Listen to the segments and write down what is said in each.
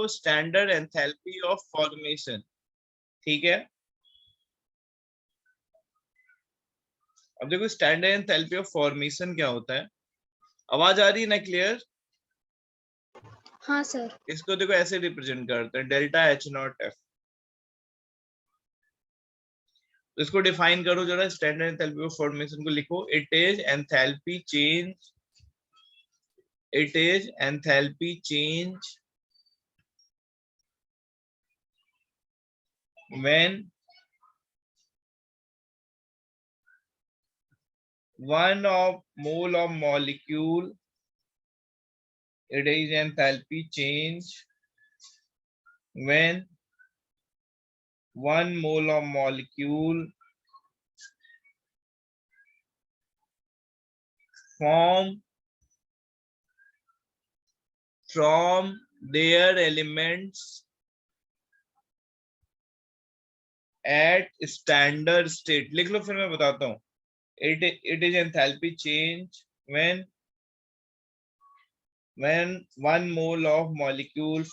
Standard enthalpy of formation. ठीक है, अब देखो स्टैंडर्ड एंथैल्पी ऑफ फॉर्मेशन क्या होता है। आवाज आ रही है ना क्लियर? हाँ सर। इसको देखो ऐसे रिप्रेजेंट करते हैं, डेल्टा एच नॉट एफ। तो इसको डिफाइन करो जरा, स्टैंडर्ड एंथैल्पी ऑफ फॉर्मेशन को लिखो। It is enthalpy change, it is enthalpy change when one of mole of molecule, it is enthalpy change when one mole of molecule form from their elements at standard state। लिख लो फिर मैं बताता हूँ। it is enthalpy change when one mole of molecule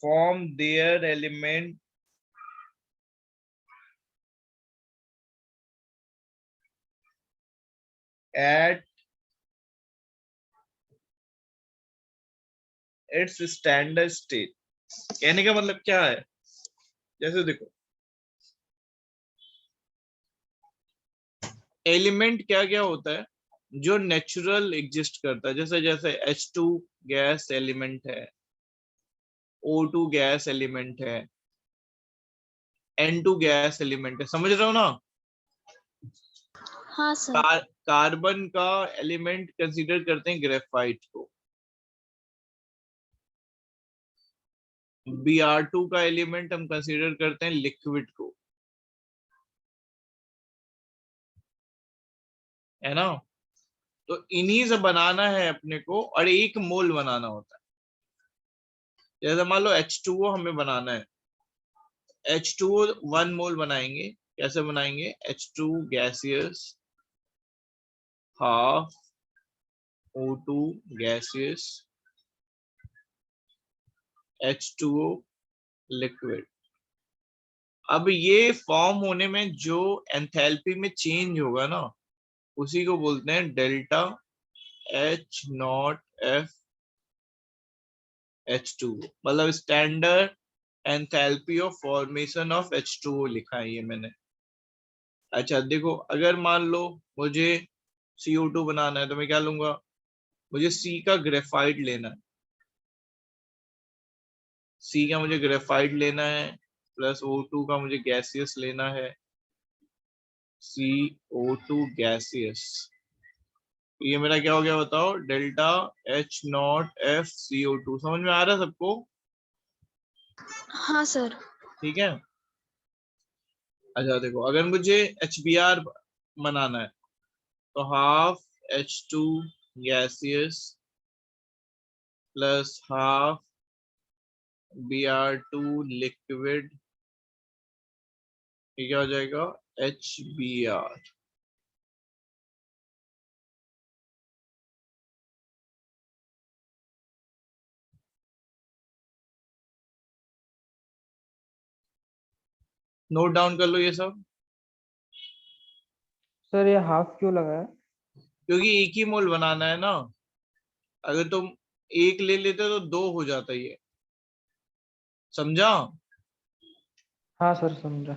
form their element at its standard state। कहने का मतलब क्या है, जैसे देखो एलिमेंट क्या क्या होता है जो नेचुरल एग्जिस्ट करता है, जैसे जैसे H2 गैस एलिमेंट है, O2 गैस एलिमेंट है, N2 गैस एलिमेंट है, समझ रहे हो ना? हाँ सर। कार्बन का एलिमेंट कंसीडर करते हैं ग्रेफाइट को, Br2 का एलिमेंट हम कंसीडर करते हैं लिक्विड को, है ना? तो इन्हीं से बनाना है अपने को, और एक मोल बनाना होता है। जैसे मान लो H2O हमें बनाना है, H2O 1 मोल बनाएंगे। कैसे बनाएंगे? H2 gaseous half O2 gaseous H2O liquid. अब ये फॉर्म होने में जो एंथैल्पी में चेंज होगा ना, उसी को बोलते हैं delta H not F H2O। मतलब standard enthalpy of formation of H2O लिखा है ये मैंने। अच्छा देखो, अगर मान लो मुझे CO2 बनाना है तो मैं क्या लूंगा? मुझे C का ग्रेफाइट लेना है, C का मुझे ग्रेफाइट लेना है, प्लस O2 का मुझे गैसियस लेना है, CO2 गैसियस। ये मेरा क्या हो गया बताओ? Delta H not F CO2। समझ में आ रहा है सबको? हाँ सर। ठीक है। अच्छा देखो, अगर मुझे HBr बनाना है तो half H2 gaseous plus half Br2 liquid, ये क्या हो जाएगा? HBr। नोट डाउन कर लो ये सब, सर ये हाफ क्यों लगा है? क्योंकि एक ही मोल बनाना है ना। अगर तुम एक ले लेते तो दो हो जाता ये, समझा? हाँ सर समझा।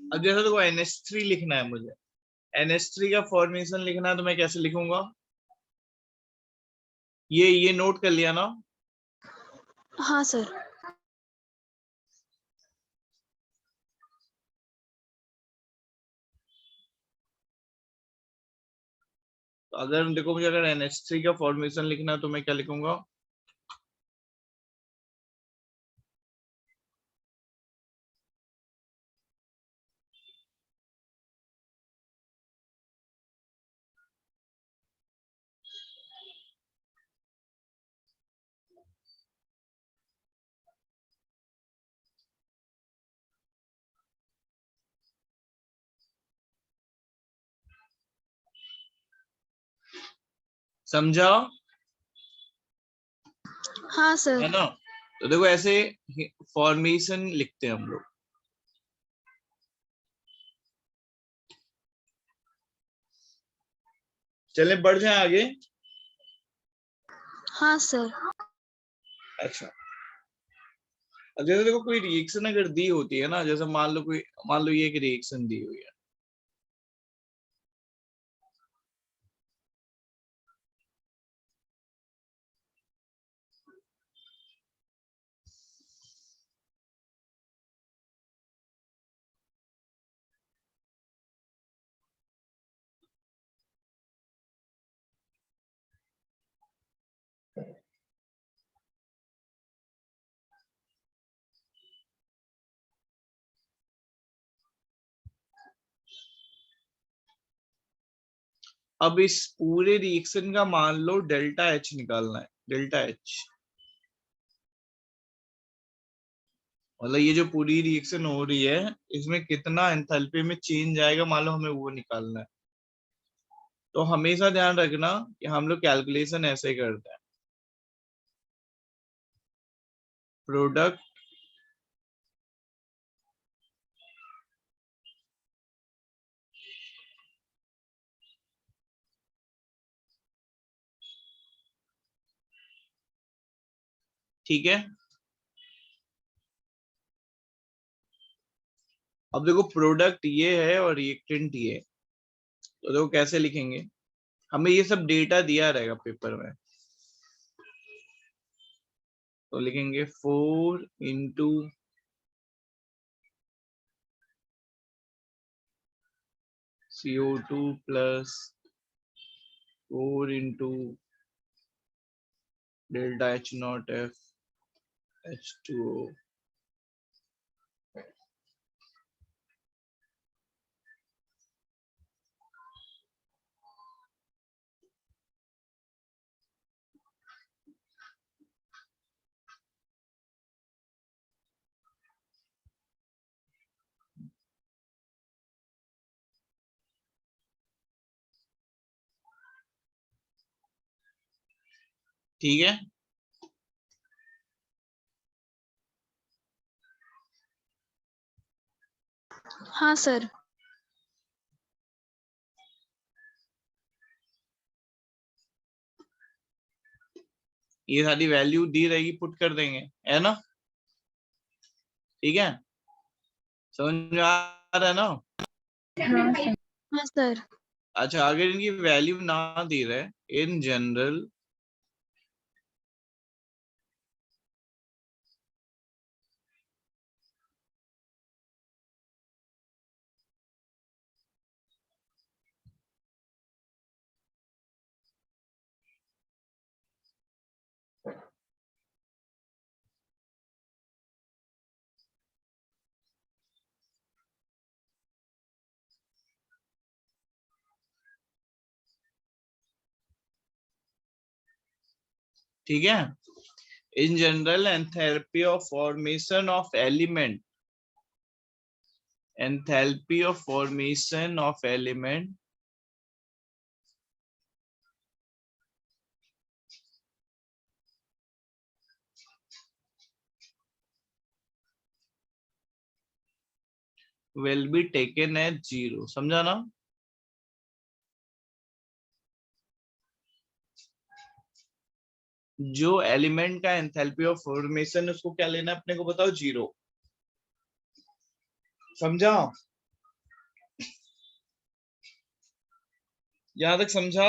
अब जैसे देखो NH3 लिखना है मुझे, NH3 का फॉर्मेशन लिखना है, तो मैं कैसे लिखूंगा? ये नोट कर लिया ना? हाँ सर। तो अगर देखो मुझे अगर NH3 का फॉर्मेशन लिखना है तो मैं क्या लिखूंगा? समझा? हाँ सर। है ना? तो देखो ऐसे फॉर्मेशन लिखते हैं हम लोग। चले बढ़ जाए आगे। हाँ सर। अच्छा, अब जैसे देखो कोई रिएक्शन अगर दी होती है ना, जैसे मान लो ये एक रिएक्शन दी हुई है, अब इस पूरे रिएक्शन का मान लो डेल्टा H निकालना है, डेल्टा H। मतलब ये जो पूरी रिएक्शन हो रही है, इसमें कितना एंथैल्पी में चेंज आएगा मान लो, हमें वो निकालना है। तो हमेशा ध्यान रखना कि हम लोग कैलकुलेशन ऐसे करते हैं, प्रोडक्ट ठीक है। अब देखो प्रोडक्ट ये है और रिएक्टेंट ये है, तो देखो कैसे लिखेंगे, हमें ये सब डेटा दिया रहेगा पेपर में। तो लिखेंगे 4 into CO2 plus 4 into delta H not F H2O। ठीक है। हाँ सर। ये सारी वैल्यू दी रहेगी, पुट कर देंगे, है ना? ठीक है, समझ में आ रहा है ना? हाँ सर। अच्छा, अगर इनकी वैल्यू ना दी रहे, इन जनरल ठीक है, in general enthalpy of formation of element, enthalpy of formation of element will be taken as 0। समझा ना? जो एलिमेंट का एंथैल्पी ऑफ फॉर्मेशन उसको क्या लेना है अपने को, बताओ, 0। समझा? यहां तक समझा?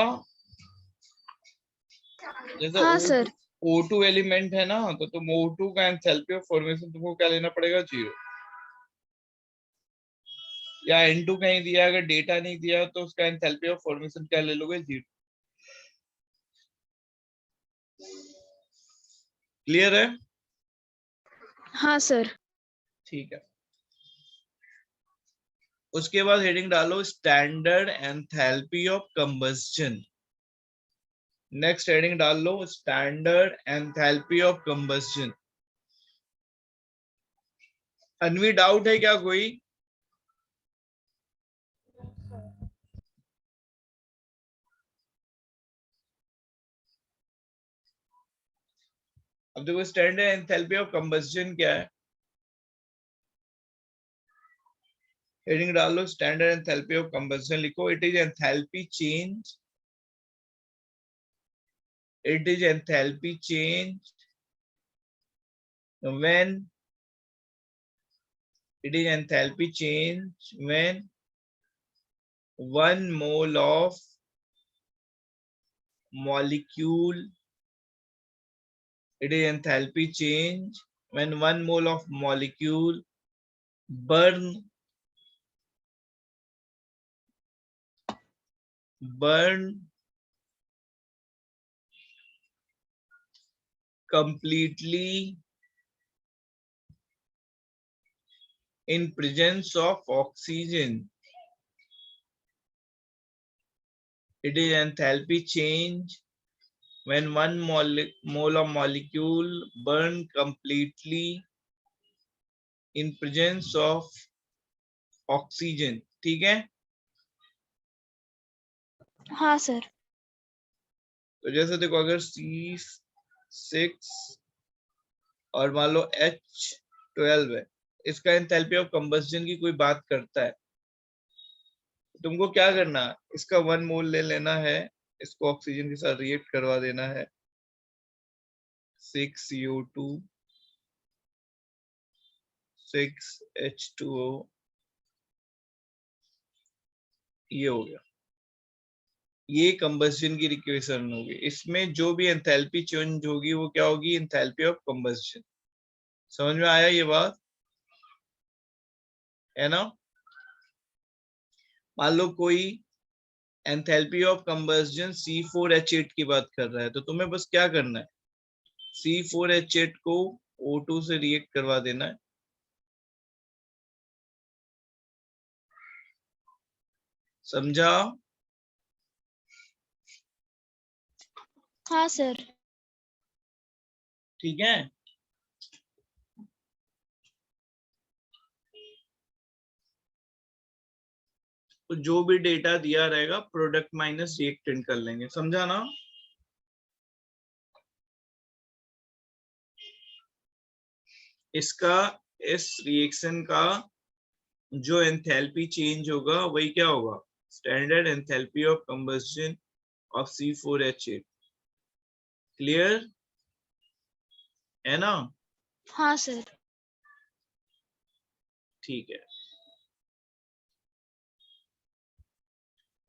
जैसे हाँ सर। O2 एलिमेंट है ना, तो तुम O2 का एंथैल्पी ऑफ फॉर्मेशन तुमको क्या लेना पड़ेगा? 0। या N2 कहीं दिया, अगर डेटा नहीं दिया तो उसका एंथैल्पी ऑफ फॉर्मेशन क्या ले लोगे? 0। क्लियर है? हाँ सर। ठीक है। उसके बाद हेडिंग डालो standard enthalpy of combustion. Next heading डाल लो standard enthalpy of combustion. Anvi doubt है क्या कोई? अब देखो स्टैंडर्ड एंथैल्पी ऑफ कंबस्शन क्या है। हेडिंग डाल लो स्टैंडर्ड एंथैल्पी ऑफ कंबस्शन, लिखो it is enthalpy change, it is enthalpy change when it is enthalpy change when 1 mole of molecule, it is enthalpy change when 1 mole of molecule burn completely in presence of oxygen. It is enthalpy change when 1 mole of molecule burn completely in presence of oxygen. ठीक है? हाँ sir. तो जैसे देखो अगर C6 और मान लो H12 है, इसका एंथैल्पी ऑफ कंबस्शन की कोई बात करता है, तुमको क्या करना है? इसका 1 मोल ले लेना है, इसको ऑक्सीजन के साथ रिएक्ट करवा देना है, 6CO2 6H2O, ये हो गया। ये कंबस्शन की इक्वेशन होगी। इसमें जो भी एंथैल्पी चेंज होगी वो क्या होगी? Enthalpy of combustion. समझ में आया ये बात? है ना? मान लो कोई एंथैल्पी ऑफ कंबस्शन C4H8 की बात कर रहा है, तो तुम्हें बस क्या करना है? C4H8 को O2 से रिएक्ट करवा देना है। समझा? हाँ सर। ठीक है। तो जो भी डेटा दिया रहेगा प्रोडक्ट माइनस रिएक्टेंट कर लेंगे। समझा ना? इसका इस रिएक्शन का जो एंथैल्पी चेंज होगा वही क्या होगा? Standard enthalpy of combustion of C4H8। Clear है ना? हाँ सर। ठीक है।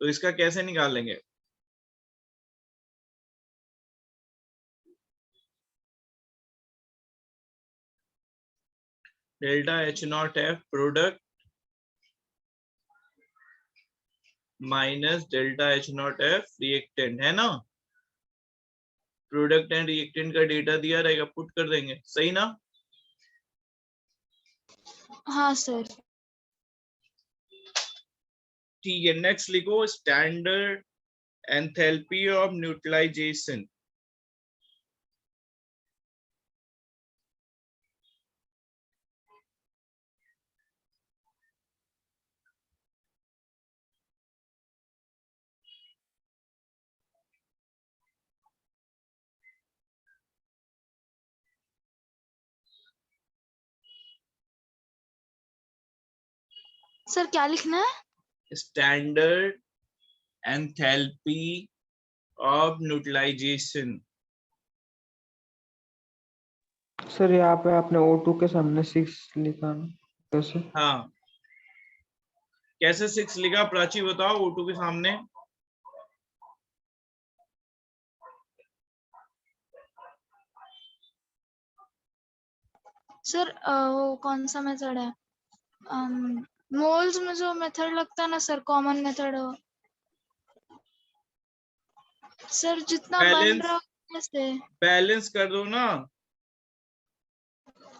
तो इसका कैसे निकालेंगे? Delta H0F product minus delta H0F reactant, है ना? प्रोडक्ट एंड रिएक्टेंट का डेटा दिया रहेगा, पुट कर देंगे। सही ना? हाँ सर। ठीक है। नेक्स्ट लिखो standard enthalpy of neutralization. Sir क्या लिखना है? Standard enthalpy of neutralization. Sir यहाँ पे आपने O2 के सामने 6 लिखा ना, कैसे? हाँ, कैसे 6 लिखा? प्राची बताओ। O2 के सामने सर वो कौन सा मेथड है? मोल्स में जो मेथड लगता है ना सर, कॉमन मेथड हो सर, जितना बन रहा वैसे। बैलेंस कर दो ना।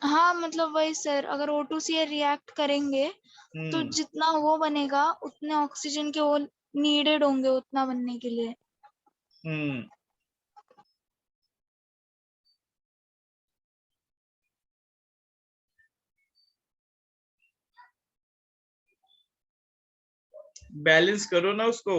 हाँ मतलब वही सर, अगर O2 से रिएक्ट करेंगे तो जितना वो बनेगा उतने ऑक्सीजन के वो नीडेड होंगे उतना बनने के लिए। बैलेंस करो ना उसको।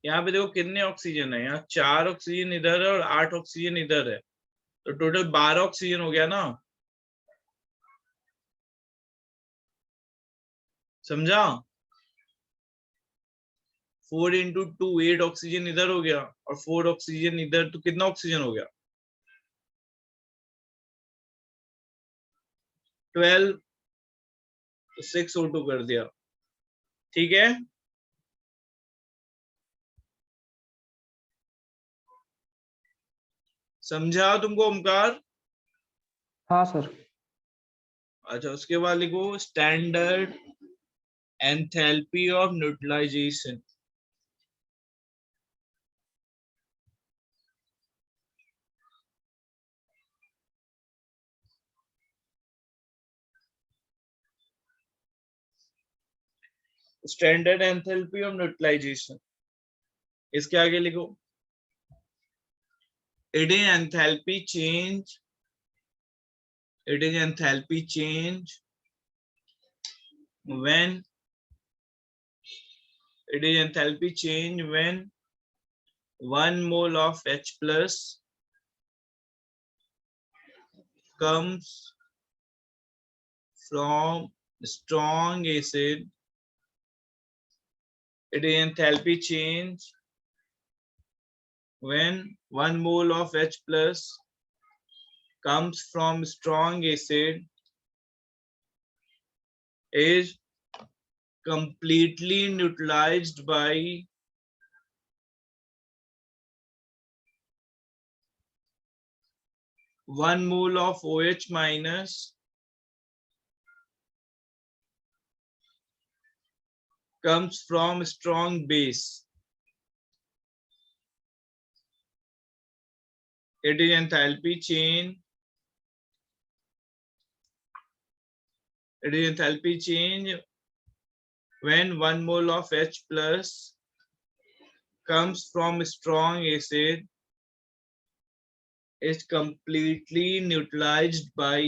यहाँ पे देखो कितने ऑक्सीजन है, यहाँ 4 ऑक्सीजन इधर है और 8 ऑक्सीजन इधर है, तो टोटल 12 ऑक्सीजन हो गया ना। समझा? 4 इंटू 2 8 ऑक्सीजन इधर हो गया और 4 ऑक्सीजन इधर, तो कितना ऑक्सीजन हो गया? 12। तो 6 O2 कर दिया। ठीक है, समझा तुमको ओमकार? हाँ सर। अच्छा, उसके बाद लिखो standard enthalpy of neutralization. Standard enthalpy of neutralization, इसके आगे लिखो it is enthalpy change, it is enthalpy change when it is enthalpy change when 1 mole of H plus comes from strong acid. It is enthalpy change when 1 mole of H plus comes from strong acid is completely neutralized by 1 mole of OH minus comes from strong base. It is enthalpy change. It is enthalpy change when 1 mole of H plus comes from strong acid is completely neutralized by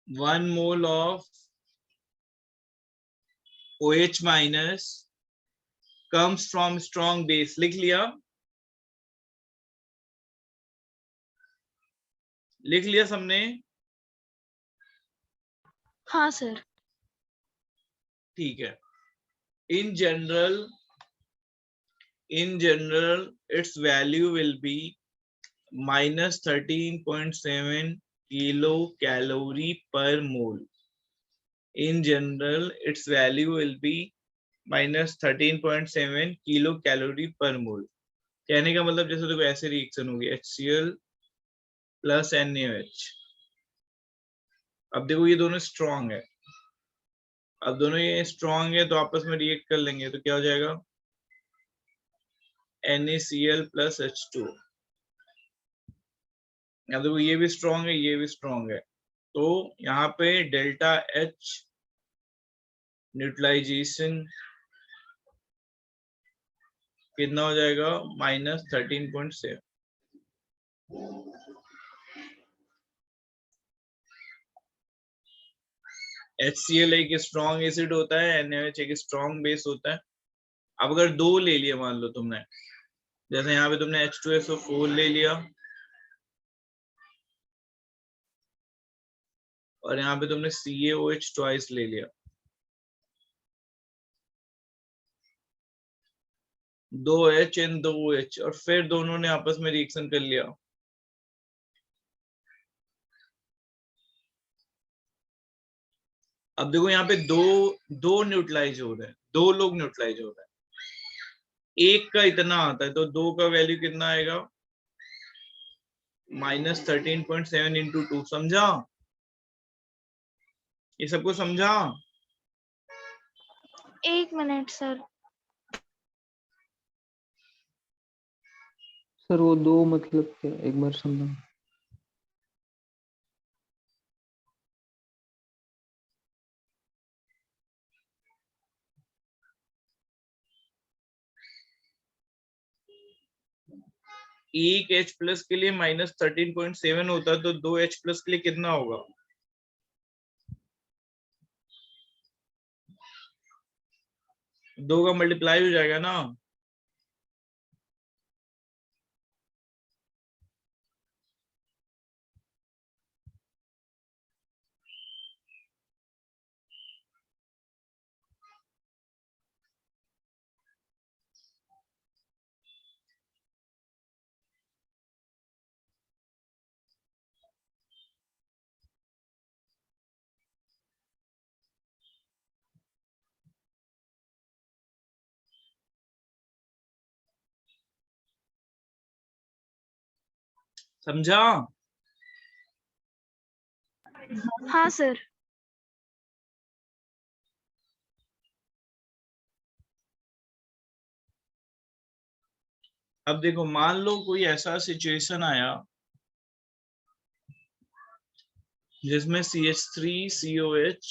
1 mole of OH minus comes from strong base. लिख लिया? लिख लिया सबने? हाँ sir. ठीक है। In general, its value will be minus 13.7 kilocalorie per mole. In general, its value will be minus 13.7 kilocalorie per mole. कहने का मतलब जैसे देखो ऐसे रिएक्शन होगी HCl प्लस NaOH। अब देखो ये दोनों स्ट्रॉन्ग है, अब दोनों ये स्ट्रॉन्ग है तो आपस में रिएक्ट कर लेंगे तो क्या हो जाएगा NaCl प्लस H2। अब देखो ये भी स्ट्रॉन्ग है ये भी स्ट्रॉन्ग है, तो यहाँ पे डेल्टा H न्यूट्रलाइजेशन कितना हो जाएगा minus 13.7। HCl एक स्ट्रॉन्ग एसिड होता है, NaOH एक स्ट्रॉन्ग बेस होता है। अब अगर दो ले लिया मान लो तुमने, जैसे यहाँ पे तुमने H2SO4 ले लिया और यहाँ पे तुमने CaOH ट्वाइस ले लिया, दो H एंड दो OH, और फिर दोनों ने आपस में रिएक्शन कर लिया, अब देखो यहाँ पे दो न्यूट्रलाइज हो रहे हैं, दो लोग न्यूट्रलाइज हो रहे हैं, एक का इतना आता है तो दो का वैल्यू कितना आएगा, -13.7 इंटू 2। समझा? ये सबको समझा? एक मिनट सर। सर वो दो मतलब क्या, एक बार समझा। एक H प्लस के लिए -13.7 होता है तो दो H प्लस के लिए कितना होगा? दो का मल्टीप्लाई हो जाएगा ना। समझा? हाँ सर। अब देखो मान लो कोई ऐसा सिचुएशन आया जिसमें CH3COH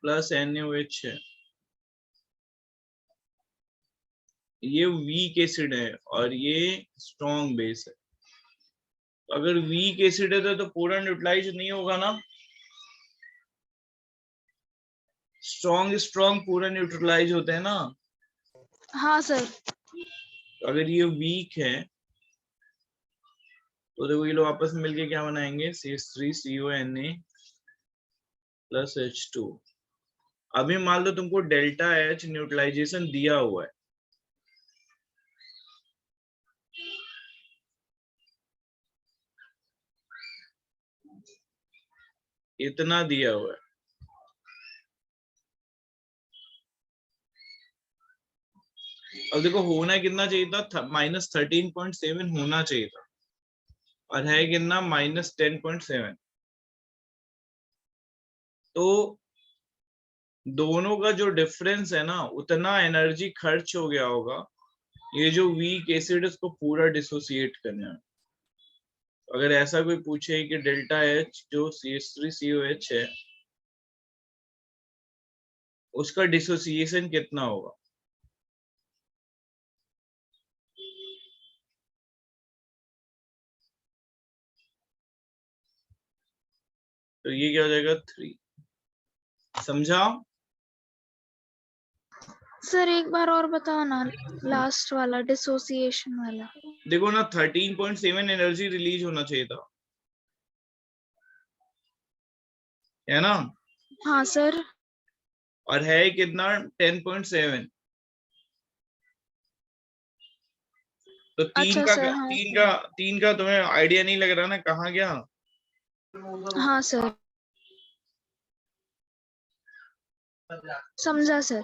प्लस NaOH है, ये वीक एसिड है और ये स्ट्रॉन्ग बेस है। अगर वीक एसिड है तो पूरा न्यूट्रलाइज नहीं होगा ना, स्ट्रॉन्ग पूरा न्यूट्रलाइज होते हैं ना। हाँ सर। अगर ये वीक है तो देखो ये लोग आपस में मिलके क्या बनाएंगे, CH3CONa प्लस H2। अभी मान लो तुमको डेल्टा H न्यूट्रलाइजेशन दिया हुआ है, इतना दिया हुआ है। अब देखो होना कितना चाहिए था, -13.7 होना चाहिए था और है कितना, -10.7। तो दोनों का जो डिफरेंस है ना, उतना एनर्जी खर्च हो गया होगा ये जो वीक एसिड उसको पूरा डिसोसिएट करने में। अगर ऐसा कोई पूछे कि डेल्टा H जो CH3COH है उसका डिसोसिएशन कितना होगा, तो ये क्या हो जाएगा, 3। समझा? सर एक बार और बताओ ना, लास्ट वाला डिसोसिएशन वाला। देखो ना 13.7 एनर्जी रिलीज होना चाहिए था, है ना, हाँ सर। और है कितना, 10.7। तो अच्छा सर। हाँ सर। तीन का तुम्हें आइडिया नहीं लग रहा ना कहाँ गया? हाँ सर, समझा सर।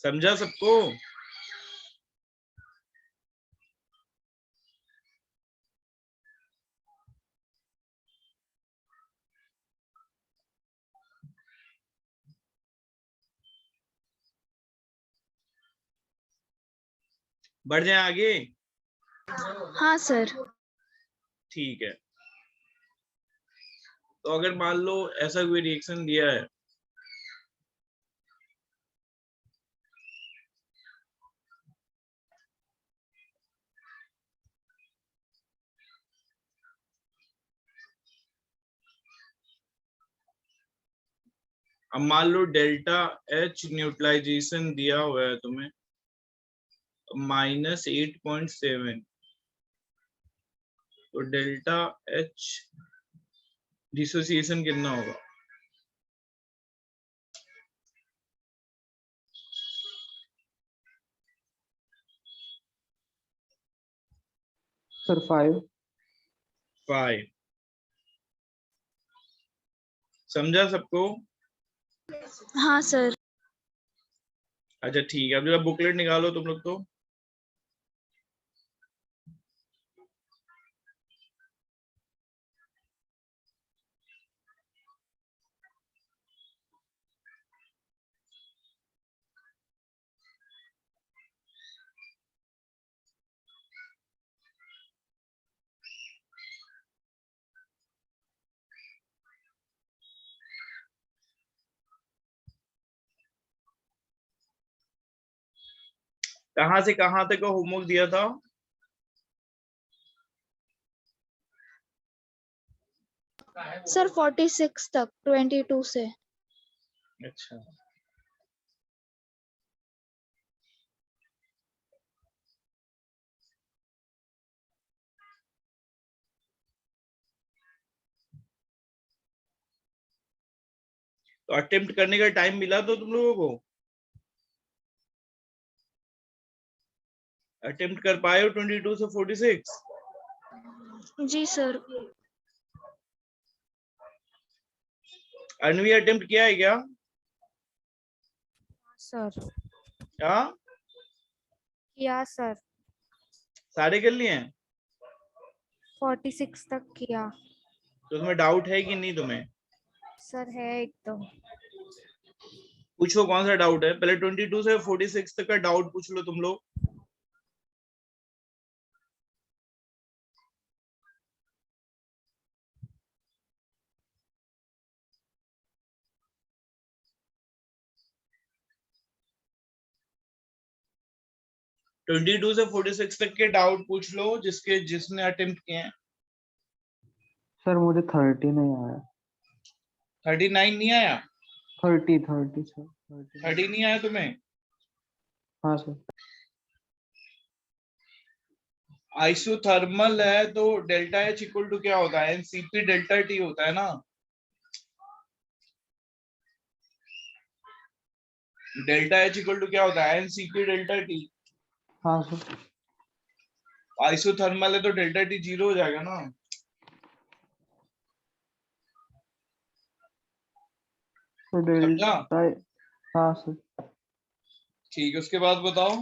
समझा सबको? बढ़ जाए आगे? हाँ सर। ठीक है। तो अगर मान लो ऐसा कोई रिएक्शन दिया है, अब मान लो डेल्टा H न्यूट्रलाइजेशन दिया हुआ है तुम्हें -8.7, तो डेल्टा एच डिसोसिएशन कितना होगा? सर 5। 5। समझा सबको? हाँ सर। अच्छा ठीक है, अब जरा बुकलेट निकालो तुम लोग तो। कहाँ से कहाँ तक का होमवर्क दिया था? सर 46 तक 22 से। अच्छा, तो अटेम्प्ट करने का टाइम मिला तो तुम लोगों को? अटेम्प्ट कर पाए हो 22 से 46? जी सर। अनवी अटेम्प्ट किया है क्या? सर हाँ, किया सर, सारे कर लिए हैं? 46 तक किया। तो तुम्हें डाउट है कि नहीं तुम्हें? सर है एकदम। पूछो कौन सा डाउट है, पहले 22 से 46 तक का डाउट पूछ लो तुम लोग। ट्वेंटी टू से 46 तक के डाउट पूछ लो जिसने अटेम्प्ट किए हैं। सर मुझे 30 नहीं आया। 39 नहीं आया? 30 सर 30। 30 नहीं आया तुम्हें? हाँ सर। आइसोथर्मल है तो डेल्टा एच इक्वल टू क्या होता है? एनसीपी डेल्टा टी होता है ना। डेल्टा एच इक्वल टू क्या होता है? NCP delta T. हाँ सर। आइसोथर्मल है तो डेल्टा टी 0 हो जाएगा ना। तो समझा? डेल्टा। हाँ सर। ठीक है, उसके बाद बताओ।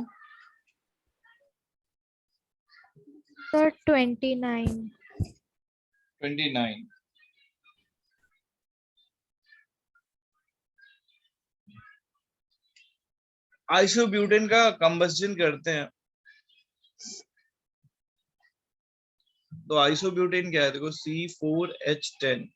सर 29। 29। आइसोब्यूटेन का कंबस्शन करते हैं तो आइसोब्यूटेन क्या है? देखो C4H10।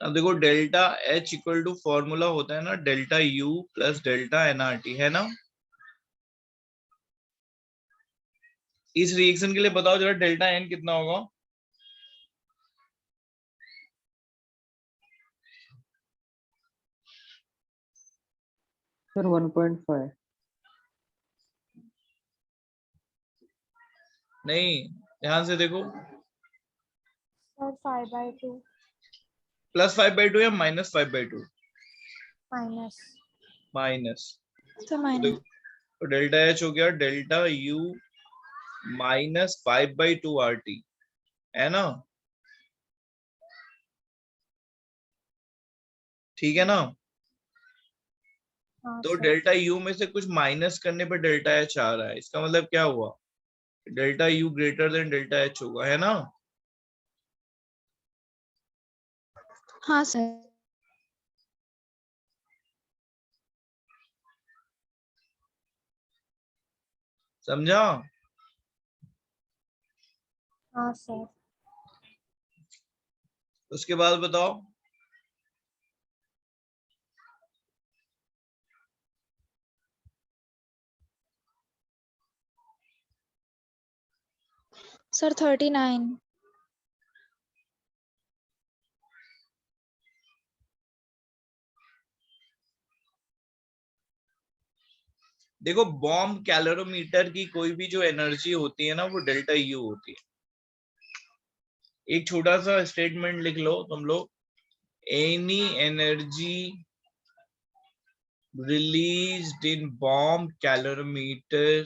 अब देखो delta H equal to formula होता है ना delta U plus delta NRT, है ना। इस रिएक्शन के लिए बताओ जरा डेल्टा N कितना होगा? सर 1.5। नहीं, ध्यान से देखो। सर 5/2 +5/2 या -5/2? माइनस। माइनस। तो तो मैंने देखो, तो डेल्टा H हो गया डेल्टा U -5/2 RT, है ना। ठीक है ना। हाँ तो सर। डेल्टा U में से कुछ माइनस करने पर डेल्टा H आ रहा है, इसका मतलब क्या हुआ? Delta U greater than delta H होगा, है ना। हाँ सर। समझा? हाँ सर। उसके बाद बताओ। सर 39। देखो बॉम्ब कैलोरीमीटर की कोई भी जो एनर्जी होती है ना वो डेल्टा यू होती है। एक छोटा सा स्टेटमेंट लिख लो तुम लोग, any energy released in bomb calorimeter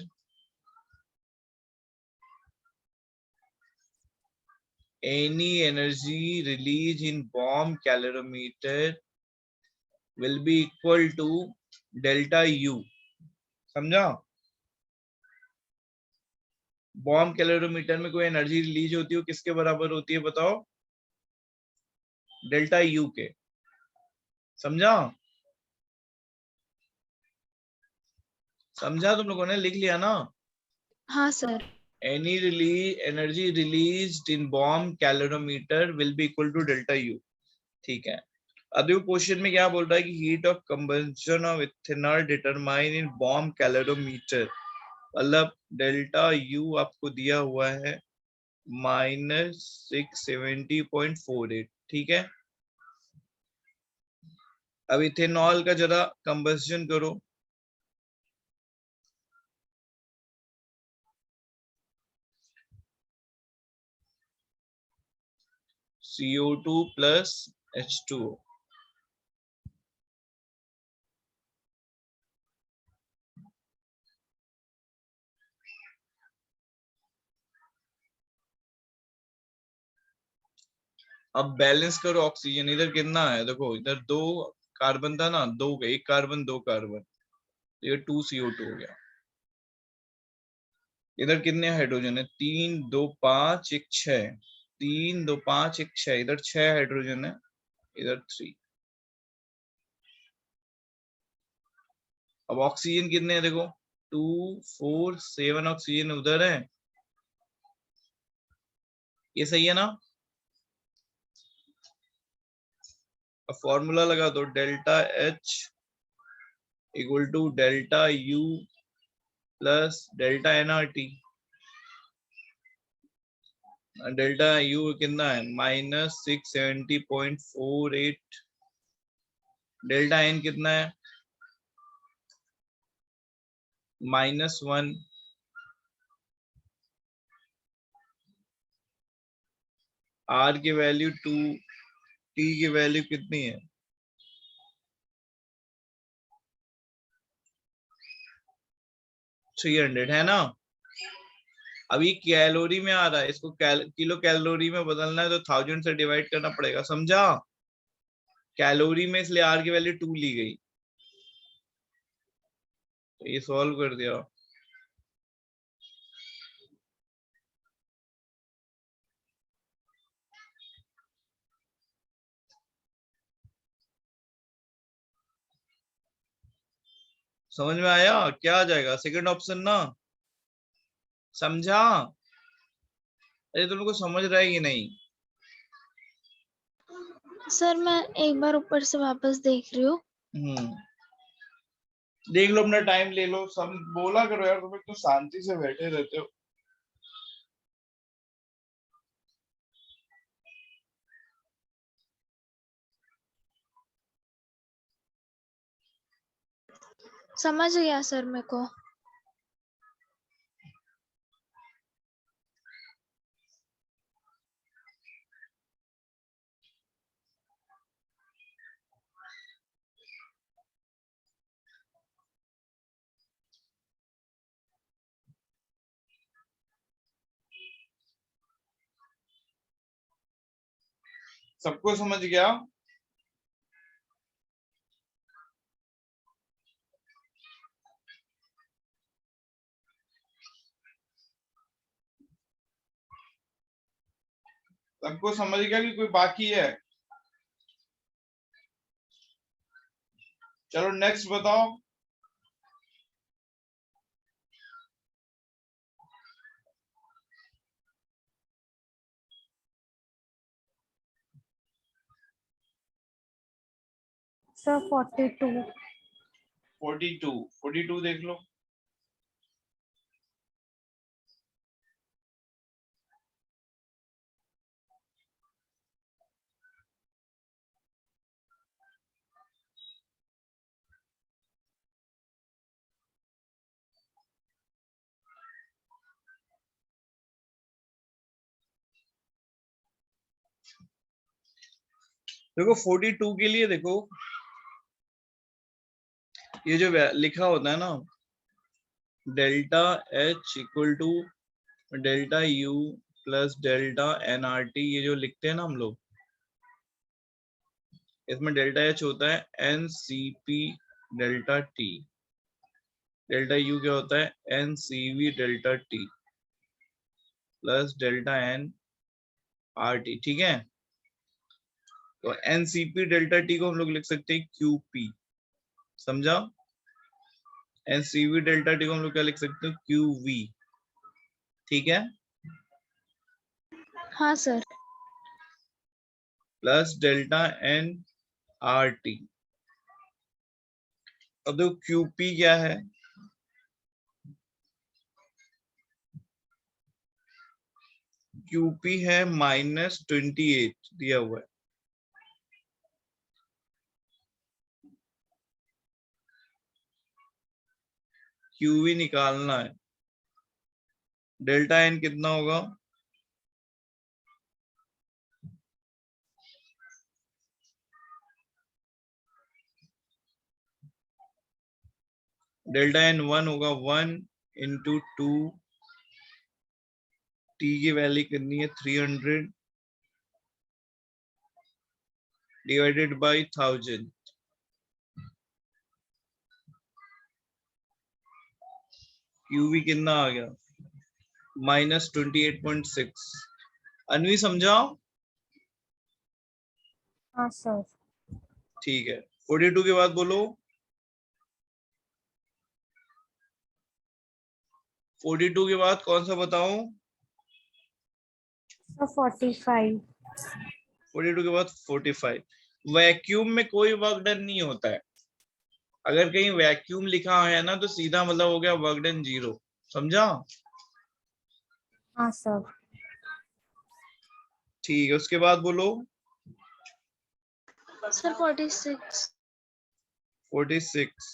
any energy released in bomb calorimeter will be equal to delta U। समझा? बॉम्ब कैलोरीमीटर में कोई एनर्जी रिलीज होती है किसके बराबर होती है बताओ? डेल्टा यू के। समझा? समझा तुम लोगों ने? लिख लिया ना? हाँ sir. Any energy released in bomb calorimeter will be equal to delta U। ठीक है। अब देखो क्वेश्चन में क्या बोल रहा है कि heat of combustion of ethanol determine in bomb calorimeter, मतलब डेल्टा यू आपको दिया हुआ है -670.48। ठीक है। अब इथेनॉल का जरा कंबंशन करो। CO2 plus H2O। अब बैलेंस करो ऑक्सीजन। इधर कितना है देखो, इधर 2 कार्बन था ना, 2 एक कार्बन 2 कार्बन, ये 2CO2 हो गया। इधर कितने हाइड्रोजन है? 3 2 5 1 6, 3 2 5 1 6, इधर 6 हाइड्रोजन है, इधर 3। अब ऑक्सीजन कितने हैं देखो, 2 4 7 ऑक्सीजन उधर है। ये सही है ना? अब फॉर्मूला लगा दो, delta H equal to delta U plus delta nRT। Delta U कितना है? -670.48। डेल्टा N कितना है? -1। R की वैल्यू 2, T की वैल्यू कितनी है? 300 है ना? अभी कैलोरी में आ रहा है, इसको किलो कैलोरी में बदलना है तो 1000 से डिवाइड करना पड़ेगा। समझा? कैलोरी में इसलिए R की वैल्यू 2 ली गई। तो ये सॉल्व कर दिया। समझ में आया? क्या आ जाएगा? सेकंड ऑप्शन ना? समझा? अरे तुम लोग को समझ रहा है कि नहीं? सर मैं एक बार ऊपर से वापस देख रही हूँ। देख लो, अपना टाइम ले लो, सब बोला करो यार, तुम तो शांति से बैठे रहते हो। समझ गया सर मेरे को। सबको समझ गया? सबको समझ गया कि कोई बाकी है? चलो नेक्स्ट बताओ। Sir, 42. 42 देख लो। देखो 42 के लिए देखो, ये जो लिखा होता है ना, delta H equal to delta U plus delta NRT, ये जो लिखते हैं ना हम लोग, इसमें डेल्टा H होता है NCP delta T, delta U क्या होता है NCV delta T plus delta NRT, ठीक है। तो NCP डेल्टा T को हम लोग लिख सकते हैं QP, समझा। NCV डेल्टा T को हम लोग क्या लिख सकते हैं QV, ठीक है, हाँ सर। Plus delta NRT। अब देखो QP क्या है, QP है -28 दिया हुआ है, QV निकालना है। डेल्टा N कितना होगा, डेल्टा N 1 होगा, 1 इंटू 2, T की वैल्यू कितनी है 300 डिवाइडेड बाई 1000, QV कितना आ गया -28.6। अनवी समझाओ, हाँ सर। ठीक है। 42 के बाद बोलो, 42 के बाद कौन सा बताऊं, Sir, 45. 42 के बाद 45। वैक्यूम में कोई वर्क डन नहीं होता है, अगर कहीं वैक्यूम लिखा है ना तो सीधा मतलब हो गया वर्क डन 0, समझा। हाँ सर। ठीक है, उसके बाद बोलो सर 46। 46।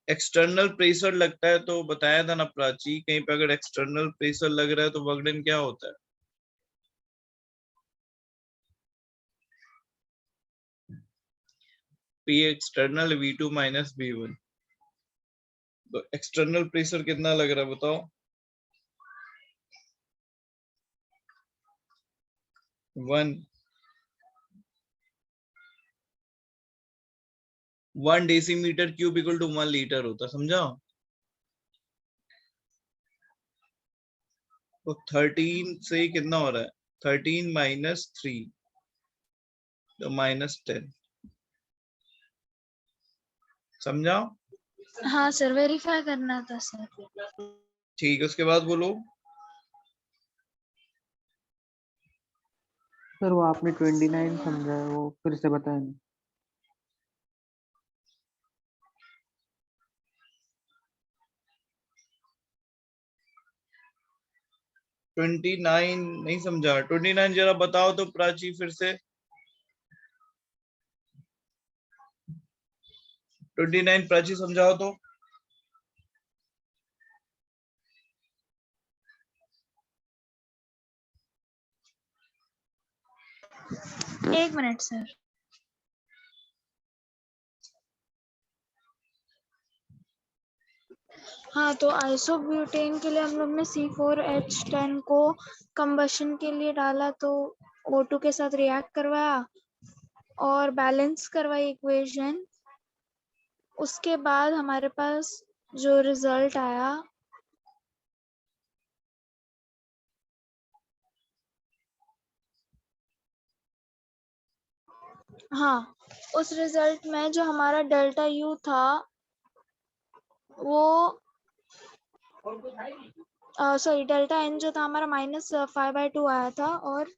एक्सटर्नल प्रेशर लगता है तो बताया था ना प्राची, कहीं पे अगर एक्सटर्नल प्रेशर लग रहा है तो वर्क डन क्या होता है, P external V2 minus V1। तो एक्सटर्नल प्रेशर कितना लग रहा है बताओ, 1 decimetre cube equal to 1 litre होता, समझा। तो 13 से कितना हो रहा है, 13 माइनस 3 तो -10, समझा। हाँ सर, वेरीफाई करना था सर। ठीक है, उसके बाद बोलो सर वो आपने 29 समझा है, वो फिर से बताएं ना। 29 नहीं समझा, 29 जरा बताओ तो प्राची फिर से, 29 प्राची समझाओ तो। एक मिनट सर। हाँ, तो आइसोब्यूटेन के लिए हम लोग ने C4H10 को कंबशन के लिए डाला, तो O2 के साथ रिएक्ट करवाया और बैलेंस करवाई इक्वेशन। उसके बाद हमारे पास जो रिजल्ट आया, हाँ, उस रिजल्ट में जो हमारा डेल्टा U था वो सॉरी डेल्टा N जो था हमारा -5/2 आया था, और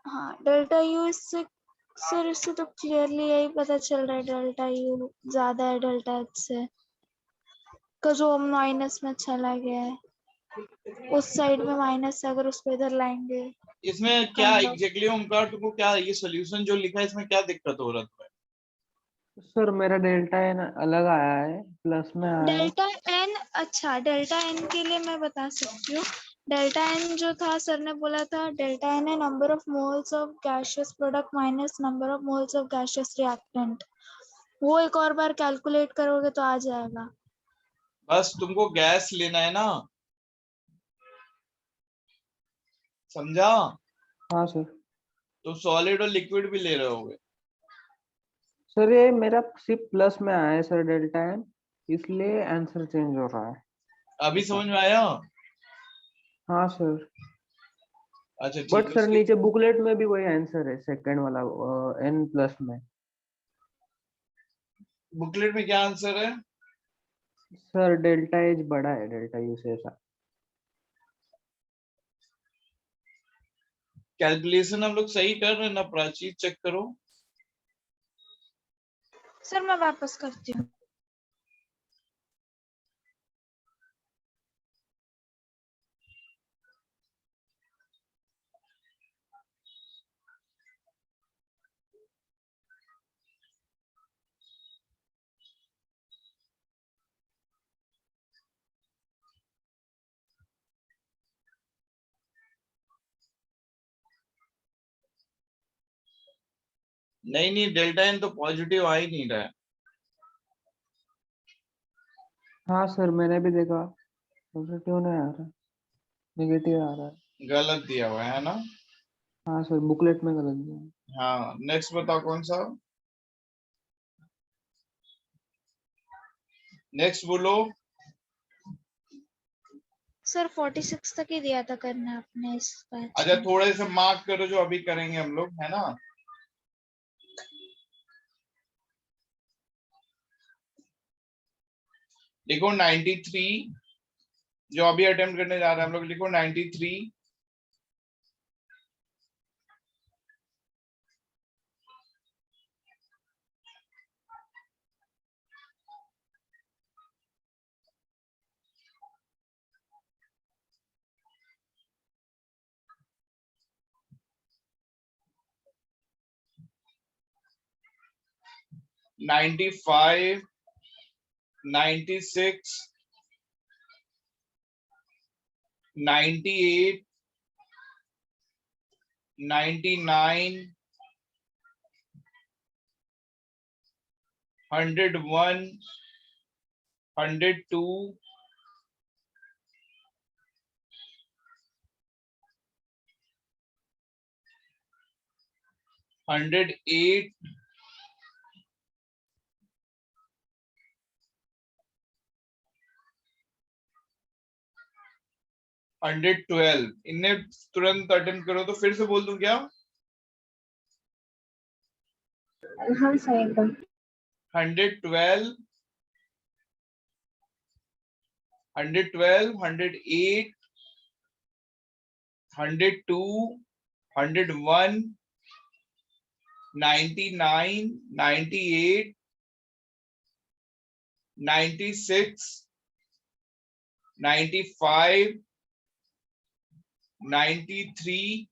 हाँ डेल्टा यू इससे सर इससे तो क्लियरली यही पता चल रहा है डेल्टा यू ज्यादा है डेल्टा एच से, जो माइनस में चला गया है उस साइड में माइनस है, अगर उसको इधर लाएंगे। इसमें क्या Kind of. एग्जैक्टली ओमकार तुमको क्या ये सोल्यूशन जो लिखा है इसमें क्या दिक्कत हो रहा है? सर मेरा डेल्टा एन अलग आया है, प्लस में आया है। डेल्टा एन, अच्छा डेल्टा एन के लिए मैं बता सकती हूँ। डेल्टा एन जो था सर ने बोला था डेल्टा एन है number of moles of gaseous product minus number of moles of gaseous reactant. वो एक और बार कैलकुलेट करोगे तो आ जाएगा। बस तुमको गैस लेना है ना, समझा? हाँ सर। तो सॉलिड और लिक्विड भी ले रहे होगे। सर ये मेरा सिर्फ प्लस में आया है सर डेल्टा एन, इसलिए आंसर चेंज हो रहा है। अभी समझ में आया? हाँ सर। अच्छा बट ठीक है, सर उसकी नीचे बुकलेट में भी वही आंसर है, सेकंड वाला एन प्लस में। बुकलेट में क्या आंसर है? सर डेल्टा एच बड़ा है डेल्टा यू से ऐसा। कैलकुलेशन हम लोग सही कर रहे हैं ना प्राची? चेक करो। सर मैं वापस करती हूँ। नहीं नहीं, डेल्टा एन तो पॉजिटिव आ ही नहीं रहा है। हाँ सर मैंने भी देखा, पॉजिटिव नहीं आ रहा, नेगेटिव आ रहा है। गलत दिया हुआ है ना? हाँ सर बुकलेट में गलत दिया है। हाँ, नेक्स्ट बताओ कौन सा? नेक्स्ट बोलो। सर 46 तक ही दिया था करना आपने इस बैच अच्छा में। थोड़े से मार्क करो जो अभी करेंगे हम लोग, है ना? लिखो 93, जो अभी अटेम्प्ट करने जा रहे हैं हम लोग, लिखो 93, नाइन्टी फाइव, 96, 98, 99, 101, 102, 108, 112। इन्हें तुरंत अटेम्प्ट करो तो फिर से बोल दूं क्या? हाँ सर एकदम। 112, 112, 108, 102, 101, 99, 98, 96, 95, 93,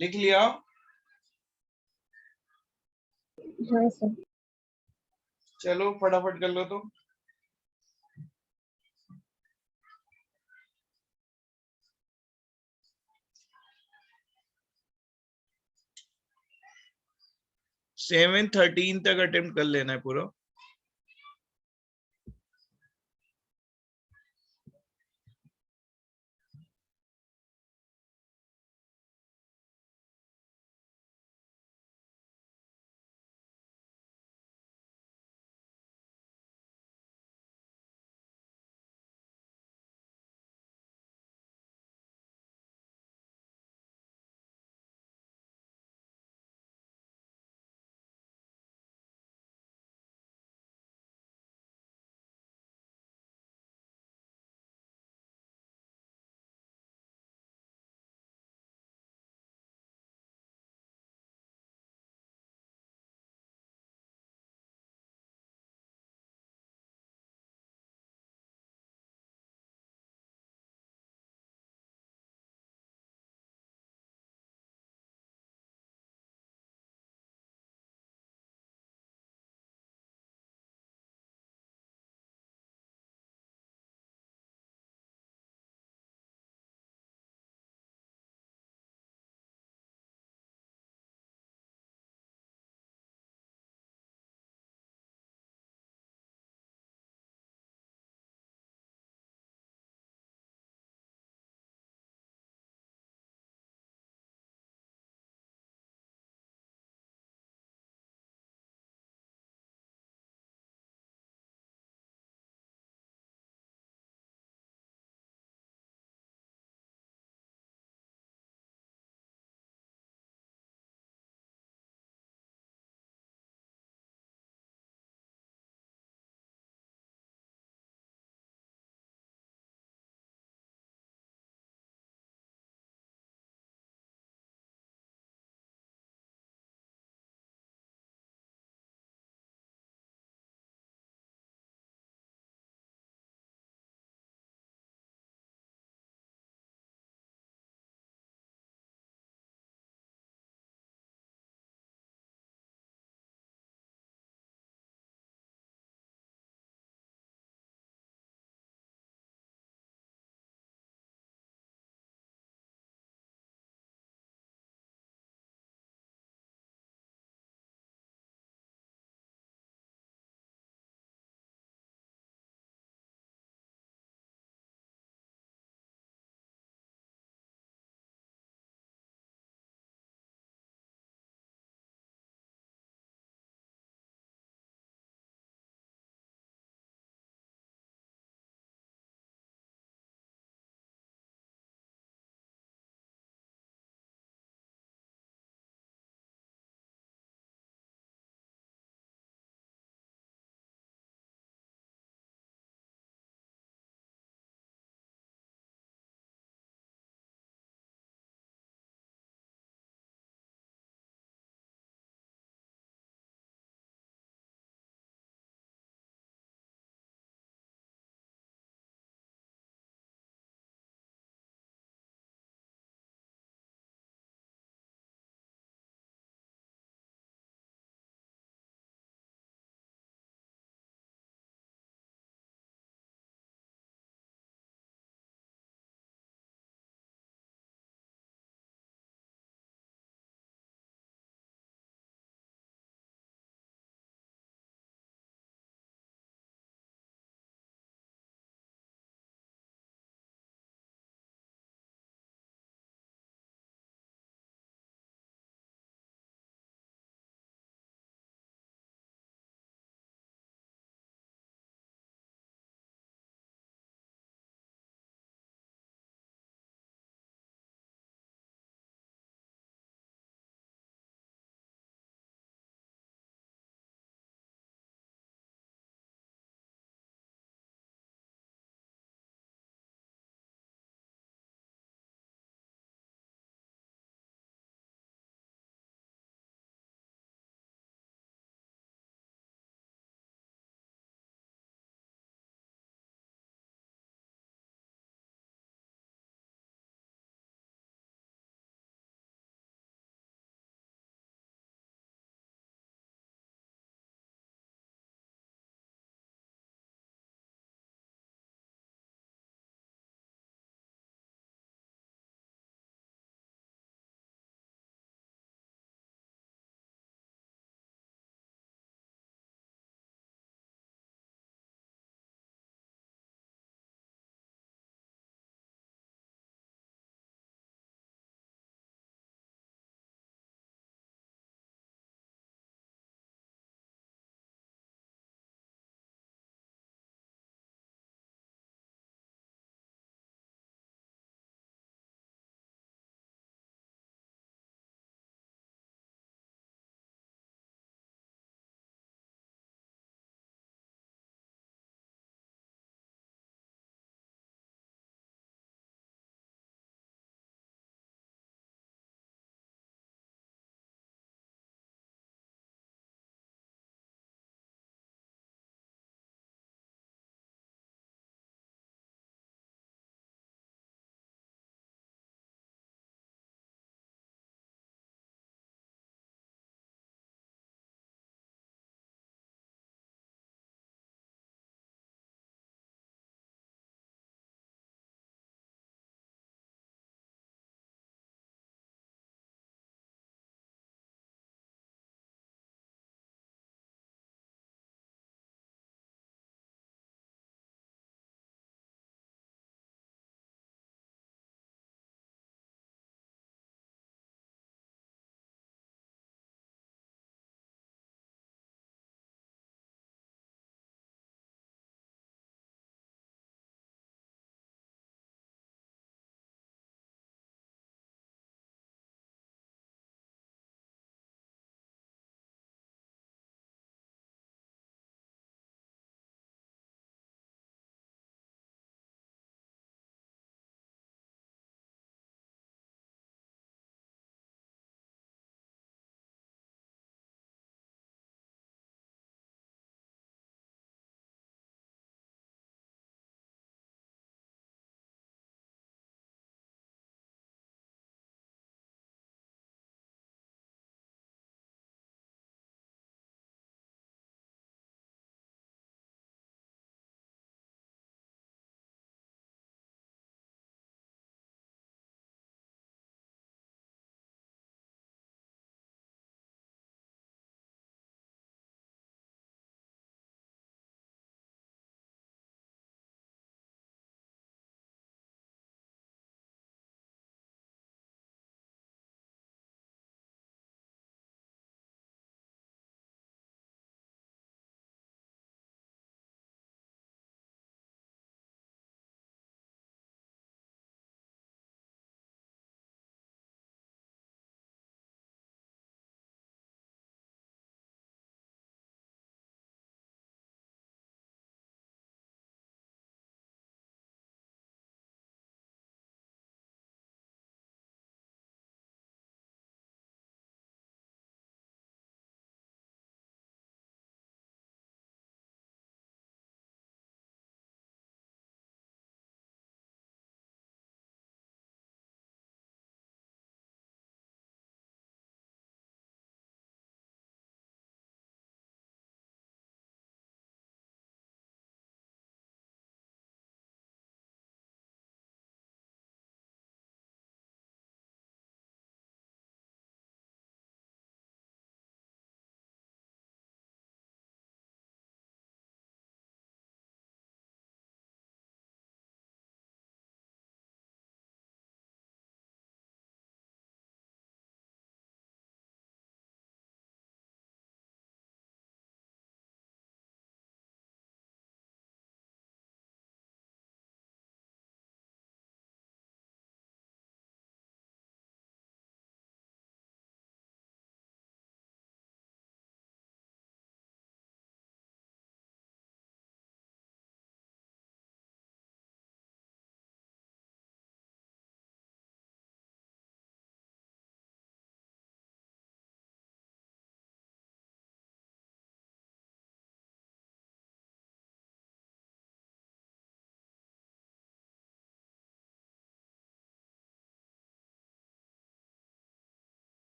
लिख लिया? हाँ सर। चलो फटाफट कर लो तो। सेवन 13 तक अटेम्प्ट कर लेना है पूरा।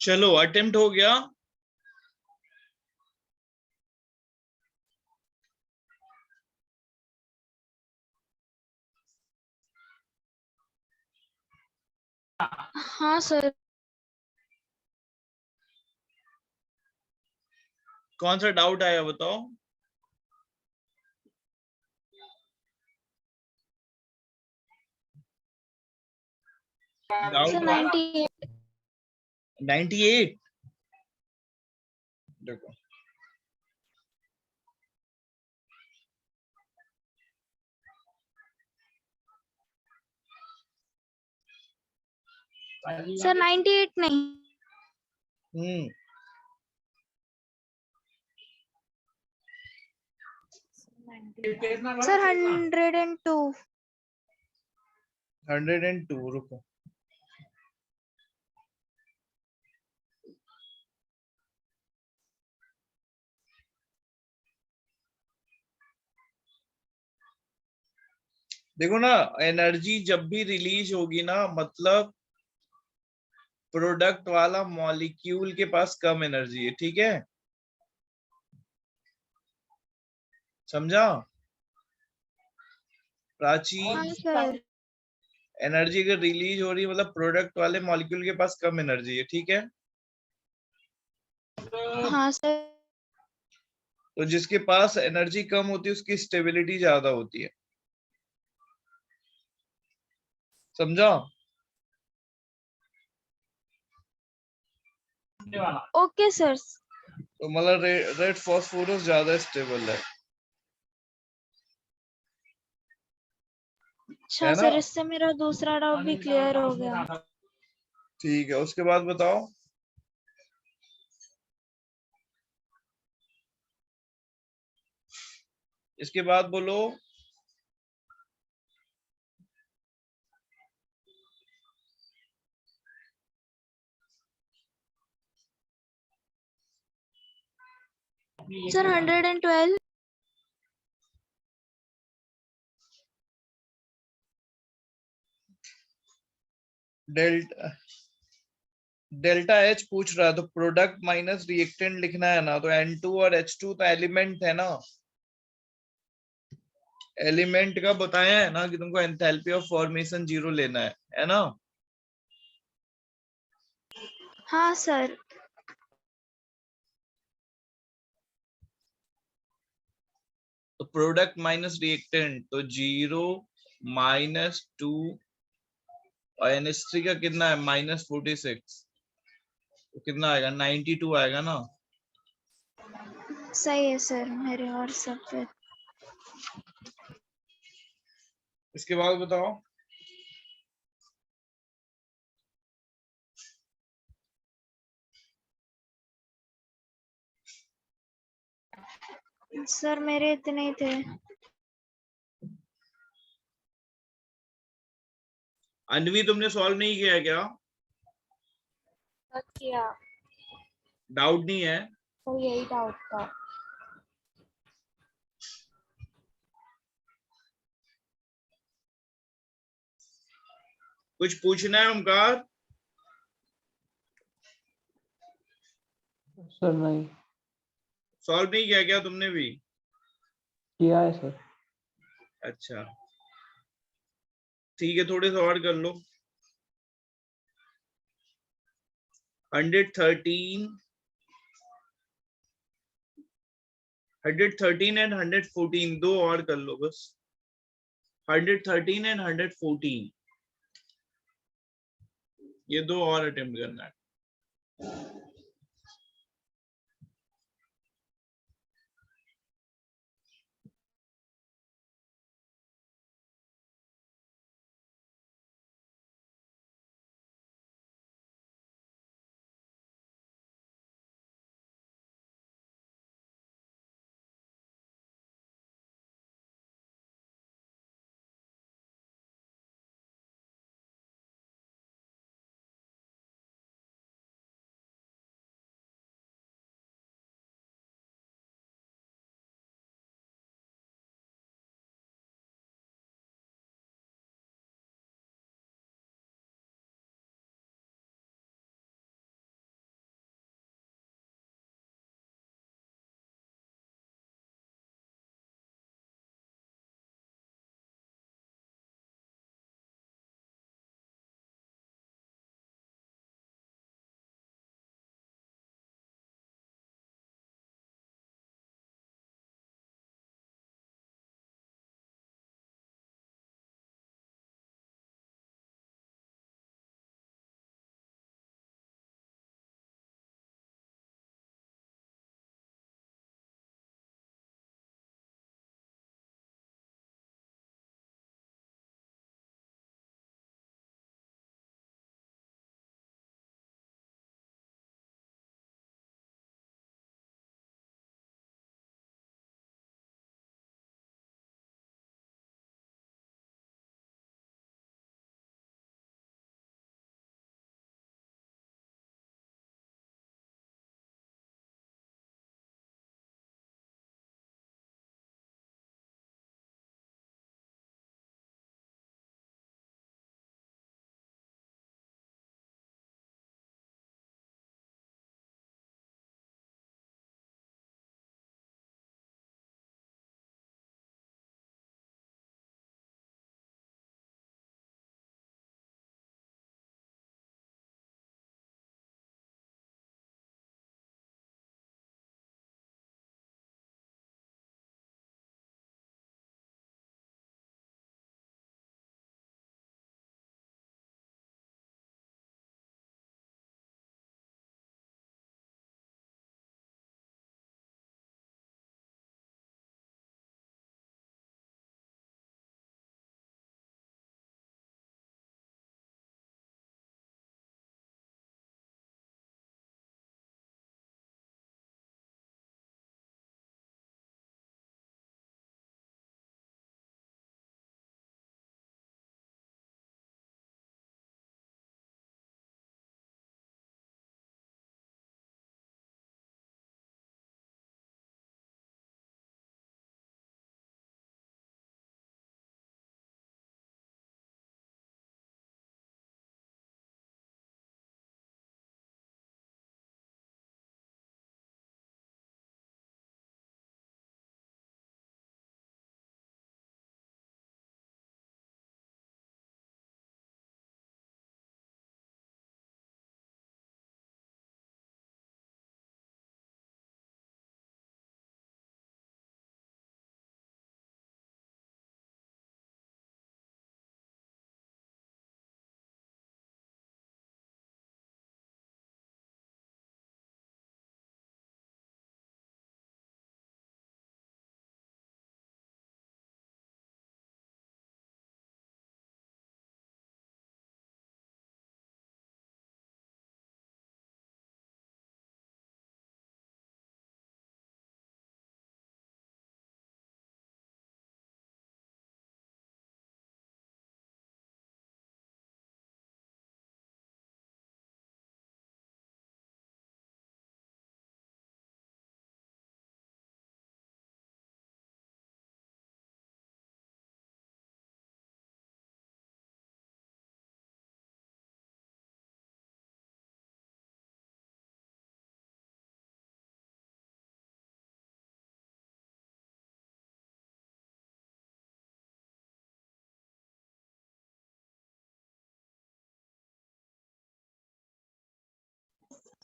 चलो अटेम्प्ट हो गया। हाँ सर। कौन सा डाउट आया बताओ। Doubt sir 98। 98। देखो सर 98 नहीं। हम्म सर 102। 102 रुको। देखो ना, एनर्जी जब भी रिलीज होगी ना, मतलब प्रोडक्ट वाला मॉलिक्यूल के पास कम एनर्जी है, ठीक है, समझा प्राची। हाँ सर। एनर्जी अगर रिलीज हो रही है मतलब प्रोडक्ट वाले मॉलिक्यूल के पास कम एनर्जी है, ठीक है। हाँ सर। तो जिसके पास एनर्जी कम होती है उसकी स्टेबिलिटी ज्यादा होती है, समझा। Okay sir. तो मतलब रेड फास्फोरस ज्यादा स्टेबल है अच्छा है ना। सर, इससे मेरा दूसरा डाउट भी क्लियर हो गया। ठीक है, उसके बाद बताओ। इसके बाद बोलो। सर 112। डेल्टा डेल्टा एच पूछ रहा है, तो प्रोडक्ट माइनस रिएक्टेंट लिखना है ना, तो N2 और H2 तो एलिमेंट है ना। एलिमेंट का बताया है ना कि तुमको एंथैल्पी ऑफ फॉर्मेशन 0 लेना है ना। हाँ सर। तो प्रोडक्ट माइनस रिएक्टेंट तो 0 -2 और NH3 का कितना है -46, तो कितना आएगा 92 आएगा ना। सही है सर मेरे और सब पे। इसके बाद बताओ। सर मेरे इतने ही थे। अन्वी तुमने सॉल्व नहीं किया है क्या। किया। डाउट नहीं है। तो यही डाउट था। कुछ पूछना है ओमकार। सर नहीं। सॉल्व नहीं किया क्या तुमने भी। किया है सर। अच्छा ठीक है, थोड़े से और कर लो। 113 एंड 114 दो और कर लो बस। 113 एंड 114 ये दो और अटेम्प्ट करना है।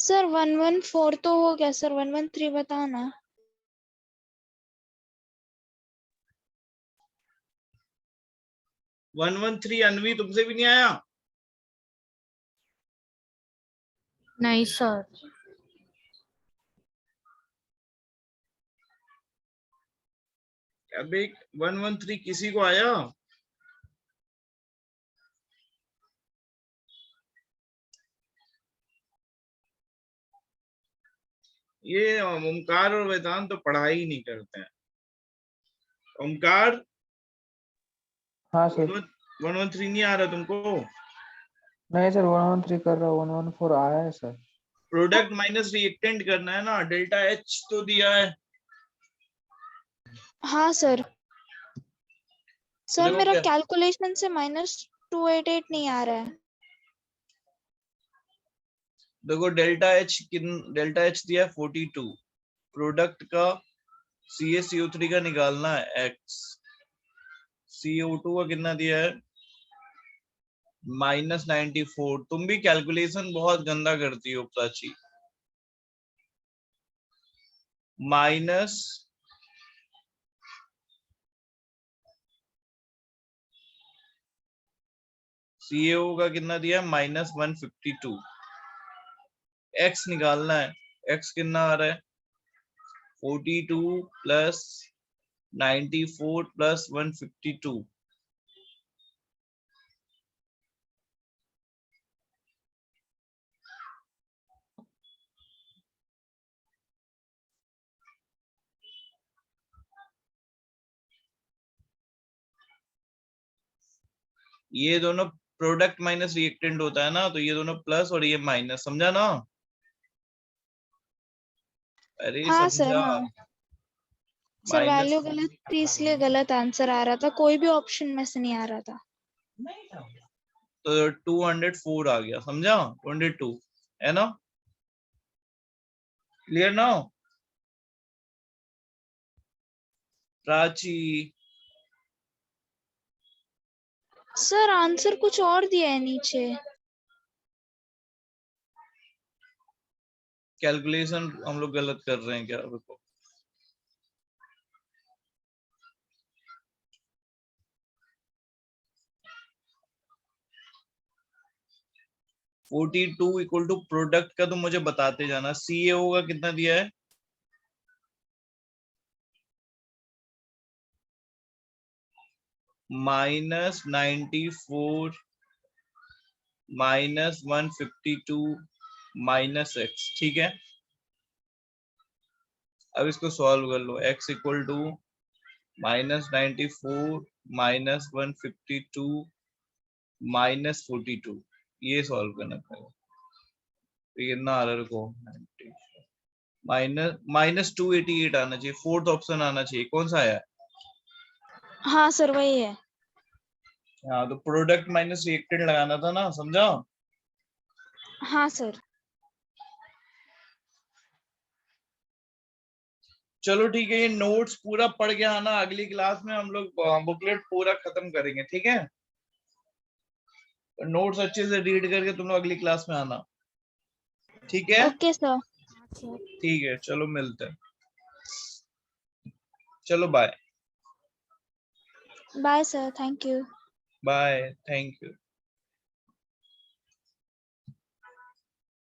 सर 114 तो हो गया सर, 113 बताओ ना। 113 अनवी तुमसे भी नहीं आया? नहीं सर। अबे 113 किसी को आया? ये ओमकार और वेदांत तो पढ़ाई ही नहीं करते हैं। ओमकार हाँ सर। 113 नहीं आ रहा तुमको? नहीं सर, 113 कर रहा हूँ, 114 आया है सर। प्रोडक्ट माइनस रिएक्टेंट करना है ना, डेल्टा एच तो दिया है। हाँ सर। सर देखो मेरा क्या कैलकुलेशन से -288 नहीं आ रहा है। देखो डेल्टा एच दिया है 42। प्रोडक्ट का CaCO3 का निकालना है x। CO2 का कितना दिया है? -94। तुम भी कैलकुलेशन बहुत गंदा करती हो प्राची। माइनस CaO का कितना दिया है? -152। x निकालना है। x कितना आ रहा है? 42 प्लस 94 प्लस 152। ये दोनों प्रोडक्ट माइनस रिएक्टेंट होता है ना, तो ये दोनों प्लस और ये माइनस, समझा ना? अरे हाँ सर। समझा? हाँ सर, माइनस वैल्यू गलत थी इसलिए गलत आंसर आ रहा था, कोई भी ऑप्शन में से नहीं आ रहा था। तो 204 आ गया, समझा? 22 है ना? क्लियर ना? प्राची सर आंसर कुछ और दिया है नीचे। कैलकुलेशन हम लोग गलत कर रहे हैं क्या? रुको, (42 इक्वल टू प्रोडक्ट का तो मुझे बताते जाना। CaO का कितना दिया है? -94 -152 -x। ठीक है, अब इसको सॉल्व कर लो। x इक्वल टू -94 -152 -42, ये सॉल्व करना पड़ेगा। तो कितना आ रहा है? रुको, -288 आना चाहिए। फोर्थ ऑप्शन आना चाहिए। कौन सा आया? हाँ सर वही है। हाँ, तो प्रोडक्ट माइनस रिएक्टेंट लगाना था ना, समझा? हाँ सर। चलो ठीक है, ये नोट्स पूरा पढ़ के आना। अगली क्लास में हम लोग बुकलेट पूरा खत्म करेंगे, ठीक है? नोट्स अच्छे से रीड करके तुम लोग अगली क्लास में आना, ठीक है? Okay sir. ठीक है, चलो मिलते हैं। चलो bye. Bye sir, thank you. Bye, thank you.